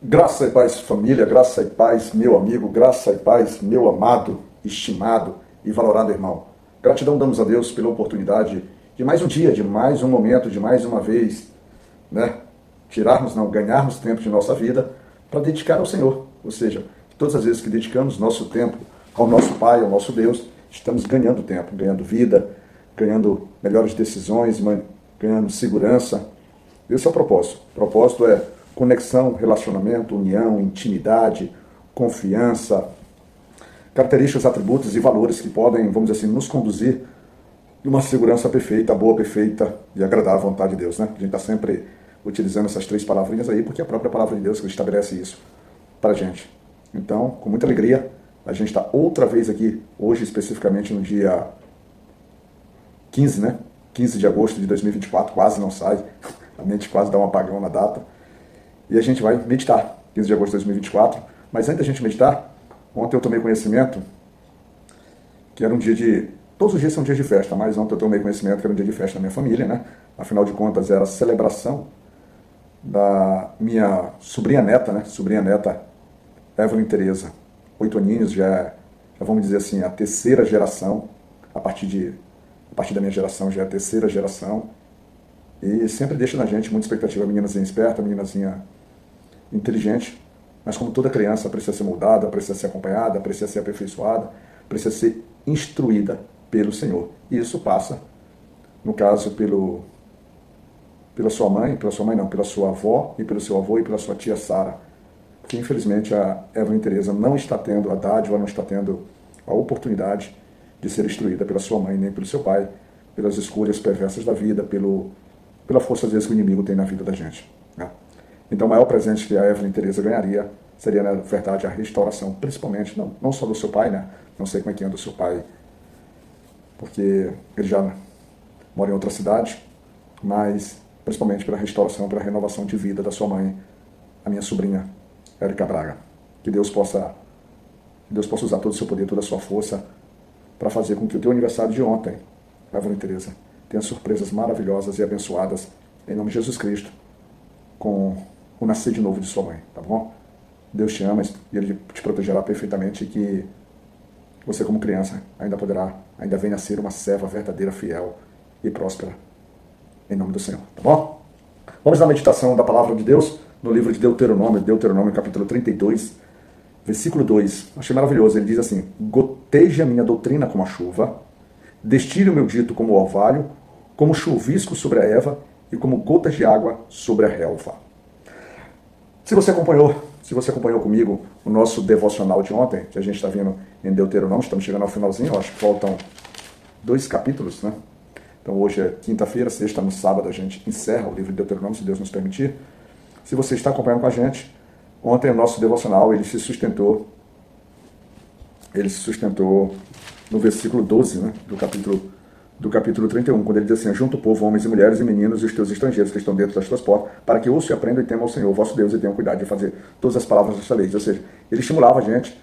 Graça e paz, família, graça e paz, meu amigo, graça e paz, meu amado, estimado e valorado irmão. Gratidão damos a Deus pela oportunidade de mais um dia, de mais um momento, de mais uma vez, né? Ganharmos tempo de nossa vida para dedicar ao Senhor. Ou seja, todas as vezes que dedicamos nosso tempo ao nosso Pai, ao nosso Deus, estamos ganhando tempo, ganhando vida, ganhando melhores decisões, ganhando segurança. Esse é o propósito. O propósito é conexão, relacionamento, união, intimidade, confiança, características, atributos e valores que podem, vamos dizer assim, nos conduzir de uma segurança perfeita, boa, perfeita e agradar à vontade de Deus, né? A gente está sempre utilizando essas três palavrinhas aí, porque é a própria palavra de Deus que estabelece isso para a gente. Então, com muita alegria, a gente está outra vez aqui, hoje especificamente no dia 15, né? 15 de agosto de 2024, quase não sai, a mente quase dá um apagão na data. E a gente vai meditar, 15 de agosto de 2024. Mas antes da gente meditar, ontem eu tomei conhecimento que era um dia de... Todos os dias são dias de festa, mas ontem eu tomei conhecimento que era um dia de festa na minha família, né? Afinal de contas, era a celebração da minha sobrinha neta, né? Sobrinha neta, Evelyn Tereza. 8 aninhos, já vamos dizer assim, a terceira geração, a partir da minha geração, já é a terceira geração. E sempre deixa na gente muita expectativa, meninazinha esperta, meninazinha inteligente, mas como toda criança precisa ser moldada, precisa ser acompanhada, precisa ser aperfeiçoada, precisa ser instruída pelo Senhor. E isso passa, no caso, pela sua mãe não, pela sua avó e pelo seu avô e pela sua tia Sara, que infelizmente a Evelyn Tereza não está tendo a dádiva, não está tendo a oportunidade de ser instruída pela sua mãe nem pelo seu pai, pelas escolhas perversas da vida, pela força às vezes que o inimigo tem na vida da gente, né? Então o maior presente que a Evelyn Tereza ganharia seria, na verdade, a restauração, principalmente, não só do seu pai, né? Não sei como é que anda o seu pai, porque ele já mora em outra cidade, mas principalmente pela restauração, pela renovação de vida da sua mãe, a minha sobrinha, Érica Braga. Que Deus possa usar todo o seu poder, toda a sua força para fazer com que o teu aniversário de ontem, Evelyn Tereza, tenha surpresas maravilhosas e abençoadas, em nome de Jesus Cristo, com o nascer de novo de sua mãe, tá bom? Deus te ama e Ele te protegerá perfeitamente, e que você, como criança, ainda venha a ser uma serva verdadeira, fiel e próspera, em nome do Senhor, tá bom? Vamos na meditação da palavra de Deus, no livro de Deuteronômio capítulo 32, versículo 2. Achei maravilhoso, ele diz assim: goteje a minha doutrina como a chuva, destile o meu dito como o orvalho, como chuvisco sobre a erva e como gotas de água sobre a relva. Se você acompanhou comigo o nosso devocional de ontem, que a gente está vendo em Deuteronômio, estamos chegando ao finalzinho, acho que faltam 2 capítulos, né? Então hoje é quinta-feira, sexta, no sábado a gente encerra o livro de Deuteronômio, se Deus nos permitir. Se você está acompanhando com a gente, ontem o nosso devocional, ele se sustentou no versículo 12, né, do capítulo 31, quando ele diz assim: junta o povo, homens e mulheres e meninos e os teus estrangeiros que estão dentro das tuas portas, para que ouçam e aprendam e temam ao Senhor, vosso Deus, e tenham cuidado de fazer todas as palavras desta lei. Ou seja, ele estimulava a gente,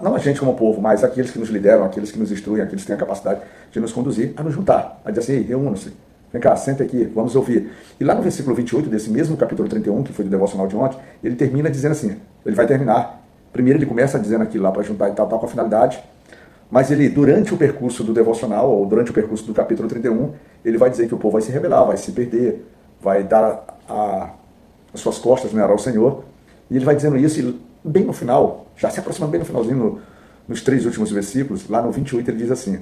não a gente como povo, mas aqueles que nos lideram, aqueles que nos instruem, aqueles que têm a capacidade de nos conduzir, a nos juntar, a dizer assim: ei, reúnam-se, vem cá, senta aqui, vamos ouvir. E lá no versículo 28 desse mesmo capítulo 31, que foi do devocional de ontem, ele termina dizendo assim, ele vai terminar, primeiro ele começa dizendo aquilo lá para juntar e tal, com a finalidade, mas ele, durante o percurso do devocional, ou durante o percurso do capítulo 31, ele vai dizer que o povo vai se rebelar, vai se perder, vai dar as suas costas, né, ao Senhor, e ele vai dizendo isso, e bem no final, já se aproximando bem no finalzinho, nos 3 últimos versículos, lá no 28 ele diz assim,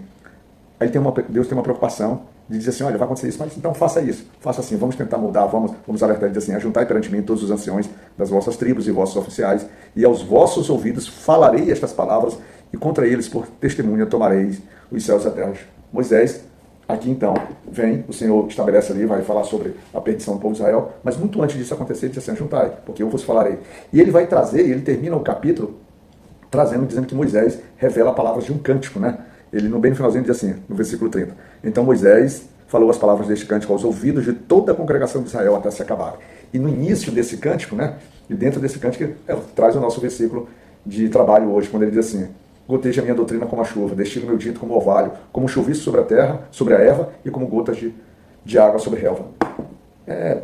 aí Deus tem uma preocupação de dizer assim: olha, vai acontecer isso, mas então faça isso, faça assim, vamos tentar mudar, vamos alertar, ele diz assim: ajuntai perante mim todos os anciões das vossas tribos e vossos oficiais, e aos vossos ouvidos falarei estas palavras, e contra eles por testemunha tomareis os céus e a terra. Moisés, aqui então, vem, o Senhor estabelece ali, vai falar sobre a perdição do povo de Israel, mas muito antes disso acontecer, ele diz assim: ajuntai, porque eu vos falarei. E ele vai trazer, e ele termina o capítulo dizendo que Moisés revela palavras de um cântico, né? Ele, bem no finalzinho, diz assim, no versículo 30, então Moisés falou as palavras deste cântico aos ouvidos de toda a congregação de Israel até se acabar. E no início desse cântico, né, e dentro desse cântico, traz o nosso versículo de trabalho hoje, quando ele diz assim: goteja a minha doutrina como a chuva, destila o meu dito como orvalho, como chuvisco sobre a terra, sobre a erva, e como gotas de água sobre a relva.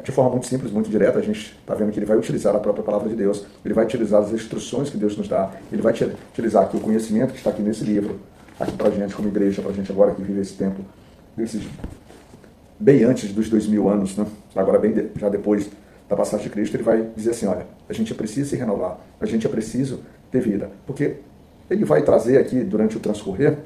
De forma muito simples, muito direta, a gente está vendo que ele vai utilizar a própria palavra de Deus, ele vai utilizar as instruções que Deus nos dá, ele vai utilizar aqui o conhecimento que está aqui nesse livro, aqui para a gente como igreja, para a gente agora que vive esse tempo, bem antes dos 2000 anos, né? Agora já depois da passagem de Cristo, ele vai dizer assim, olha, a gente precisa se renovar, a gente é preciso ter vida, porque ele vai trazer aqui, durante o transcorrer,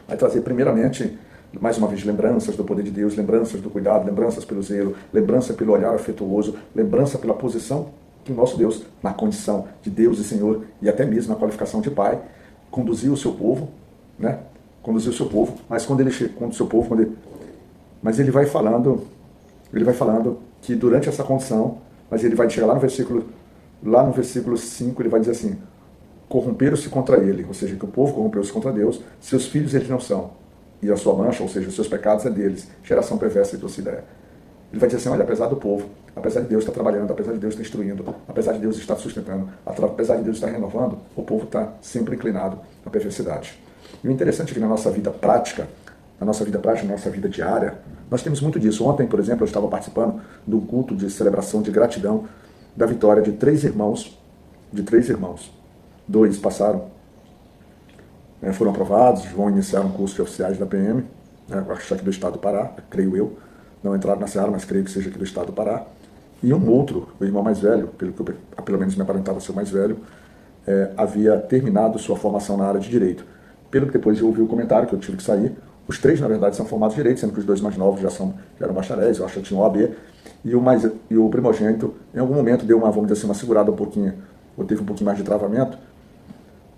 vai trazer primeiramente, mais uma vez, lembranças do poder de Deus, lembranças do cuidado, lembranças pelo zelo, lembrança pelo olhar afetuoso, lembrança pela posição que o nosso Deus, na condição de Deus e Senhor, e até mesmo na qualificação de Pai, conduziu o seu povo, né? Conduziu o seu povo, mas mas ele vai falando que durante essa condição, mas ele vai chegar lá no versículo 5, ele vai dizer assim, corromperam-se contra ele, ou seja, que o povo corrompeu-se contra Deus, seus filhos eles não são, e a sua mancha, ou seja, os seus pecados é deles, geração perversa e torcida é. Ele vai dizer assim, olha, apesar do povo, apesar de Deus estar trabalhando, apesar de Deus estar instruindo, apesar de Deus estar sustentando, apesar de Deus estar renovando, o povo está sempre inclinado à perversidade. E o interessante é que na nossa vida prática, na nossa vida diária, nós temos muito disso. Ontem, por exemplo, eu estava participando do culto de celebração de gratidão da vitória de três irmãos. Dois passaram, foram aprovados, vão iniciar um curso de oficiais da PM, acho que do Estado do Pará, creio eu. Não entraram na Seara, mas creio que seja aqui do Estado do Pará. E um outro, o irmão mais velho, pelo menos me aparentava ser o mais velho, havia terminado sua formação na área de Direito. Pelo que depois eu ouvi o comentário, que eu tive que sair, os três, na verdade, são formados em Direito, sendo que os dois mais novos já eram bacharéis, eu acho que tinham OAB, e o primogênito, em algum momento, deu vamos dizer assim, uma segurada um pouquinho, ou teve um pouquinho mais de travamento,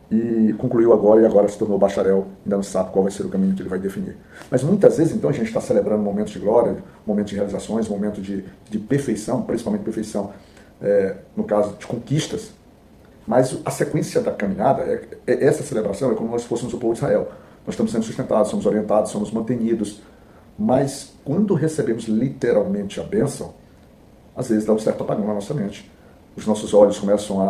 e concluiu agora se tornou bacharel, ainda não sabe qual vai ser o caminho que ele vai definir. Mas muitas vezes, então, a gente está celebrando momentos de glória, momentos de realizações, momentos de perfeição, principalmente perfeição, no caso de conquistas, mas a sequência da caminhada, essa celebração é como nós fôssemos o povo de Israel. Nós estamos sendo sustentados, somos orientados, somos mantenidos, mas quando recebemos literalmente a bênção, às vezes dá um certo apagão na nossa mente. Os nossos olhos começam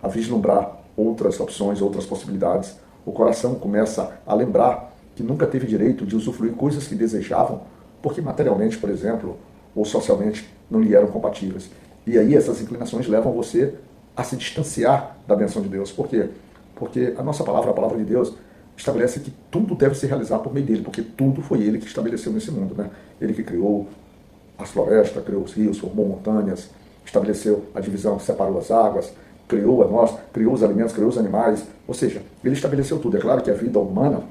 a vislumbrar outras opções, outras possibilidades. O coração começa a lembrar que nunca teve direito de usufruir coisas que desejavam, porque materialmente, por exemplo, ou socialmente, não lhe eram compatíveis. E aí essas inclinações levam você a se distanciar da bênção de Deus. Por quê? Porque a nossa palavra, a palavra de Deus, estabelece que tudo deve se realizar por meio dele, porque tudo foi ele que estabeleceu nesse mundo, né? Ele que criou as florestas, criou os rios, formou montanhas, estabeleceu a divisão, separou as águas, criou a nós, criou os alimentos, criou os animais, ou seja, ele estabeleceu tudo. É claro que a vida humana,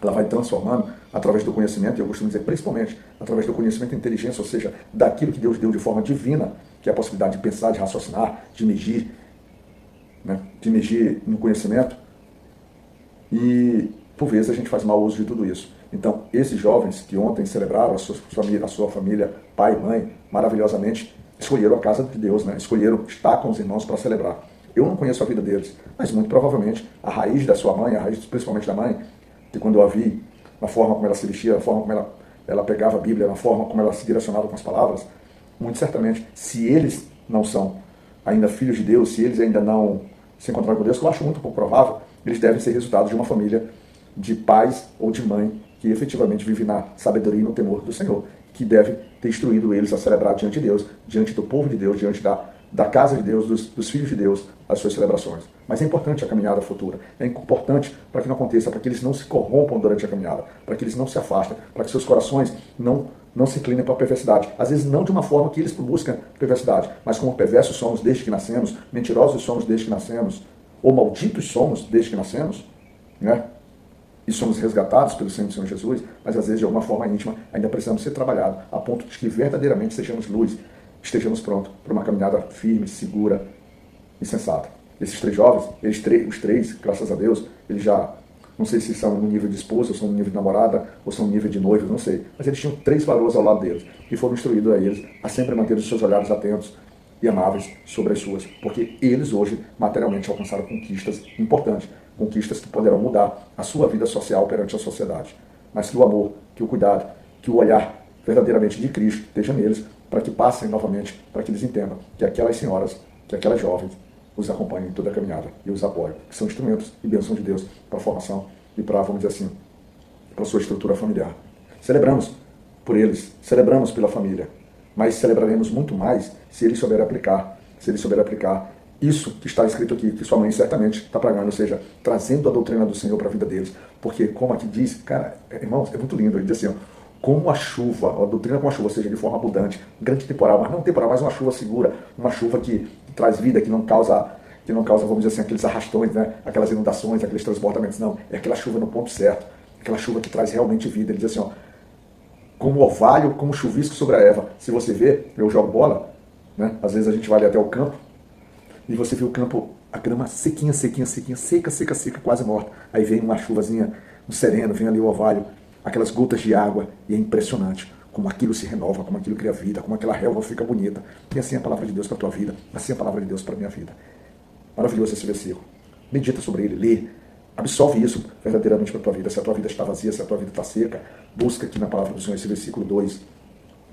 ela vai transformando através do conhecimento, e eu costumo dizer principalmente através do conhecimento e inteligência, ou seja, daquilo que Deus deu de forma divina, que é a possibilidade de pensar, de raciocinar, de medir, né? De medir no conhecimento, e por vezes a gente faz mau uso de tudo isso. Então, esses jovens que ontem celebraram a sua família, pai e mãe, maravilhosamente, escolheram a casa de Deus, né? Escolheram estar com os irmãos para celebrar. Eu não conheço a vida deles, mas muito provavelmente a raiz da sua mãe, a raiz principalmente da mãe, que quando eu a vi, na forma como ela se vestia, na forma como ela pegava a Bíblia, na forma como ela se direcionava com as palavras, muito certamente, se eles não são ainda filhos de Deus, se eles ainda não se encontraram com Deus, que eu acho muito pouco provável, eles devem ser resultado de uma família de pais ou de mãe que efetivamente vive na sabedoria e no temor do Senhor, que deve ter instruído eles a celebrar diante de Deus, diante do povo de Deus, diante da casa de Deus, dos filhos de Deus, as suas celebrações. Mas é importante a caminhada futura, é importante para que não aconteça, para que eles não se corrompam durante a caminhada, para que eles não se afastem, para que seus corações não se inclinem para a perversidade. Às vezes não de uma forma que eles buscam perversidade, mas como perversos somos desde que nascemos, mentirosos somos desde que nascemos, ou malditos somos desde que nascemos, né? E somos resgatados pelo Senhor Jesus, mas às vezes de alguma forma íntima ainda precisamos ser trabalhados, a ponto de que verdadeiramente sejamos luz, estejamos prontos para uma caminhada firme, segura e sensata. Esses três jovens, os três, graças a Deus, eles já, não sei se são no nível de esposa, ou são no nível de namorada, ou são no nível de noivo, não sei, mas eles tinham três valores ao lado deles, e foram instruídos a eles a sempre manter os seus olhares atentos e amáveis sobre as suas, porque eles hoje materialmente alcançaram conquistas importantes, conquistas que poderão mudar a sua vida social perante a sociedade. Mas que o amor, que o cuidado, que o olhar verdadeiramente de Cristo esteja neles, para que passem novamente, para que eles entendam que aquelas senhoras, que aquelas jovens os acompanhem em toda a caminhada e os apoiem, que são instrumentos e bênção de Deus para a formação e para, vamos dizer assim, para a sua estrutura familiar. Celebramos por eles, celebramos pela família, mas celebraremos muito mais se ele souber aplicar. Se ele souber aplicar isso que está escrito aqui, que sua mãe certamente está pregando, ou seja, trazendo a doutrina do Senhor para a vida deles. Porque, como aqui diz, cara, irmãos, é muito lindo, ele diz assim, ó, como a chuva, a doutrina como a chuva, ou seja, de forma abundante, grande temporal, mas não temporal, mas uma chuva segura, uma chuva que traz vida, que não causa, vamos dizer assim, aqueles arrastões, né? Aquelas inundações, aqueles transbordamentos, não. É aquela chuva no ponto certo, aquela chuva que traz realmente vida. Ele diz assim, ó, como orvalho, como chuvisco sobre a erva. Se você vê, eu jogo bola, né? Às vezes a gente vai ali até o campo, e você vê o campo, a grama sequinha, sequinha, sequinha, seca, seca, seca, quase morta. Aí vem uma chuvazinha, um sereno, vem ali o orvalho, aquelas gotas de água, e é impressionante como aquilo se renova, como aquilo cria vida, como aquela relva fica bonita. E assim é a palavra de Deus para a tua vida, assim é a palavra de Deus para a minha vida. Maravilhoso esse versículo. Medita sobre ele, lê, absorve isso verdadeiramente para a tua vida. Se a tua vida está vazia, se a tua vida está seca, busca aqui na palavra do Senhor esse versículo 2,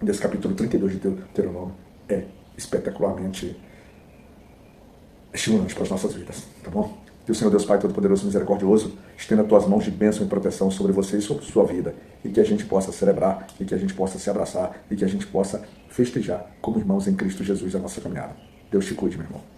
desse capítulo 32 de Deuteronômio. É espetacularmente estimulante para as nossas vidas, tá bom? Que o Senhor Deus Pai Todo-Poderoso e Misericordioso estenda as tuas mãos de bênção e proteção sobre você e sobre sua vida, e que a gente possa celebrar, e que a gente possa se abraçar, e que a gente possa festejar como irmãos em Cristo Jesus a nossa caminhada. Deus te cuide, meu irmão.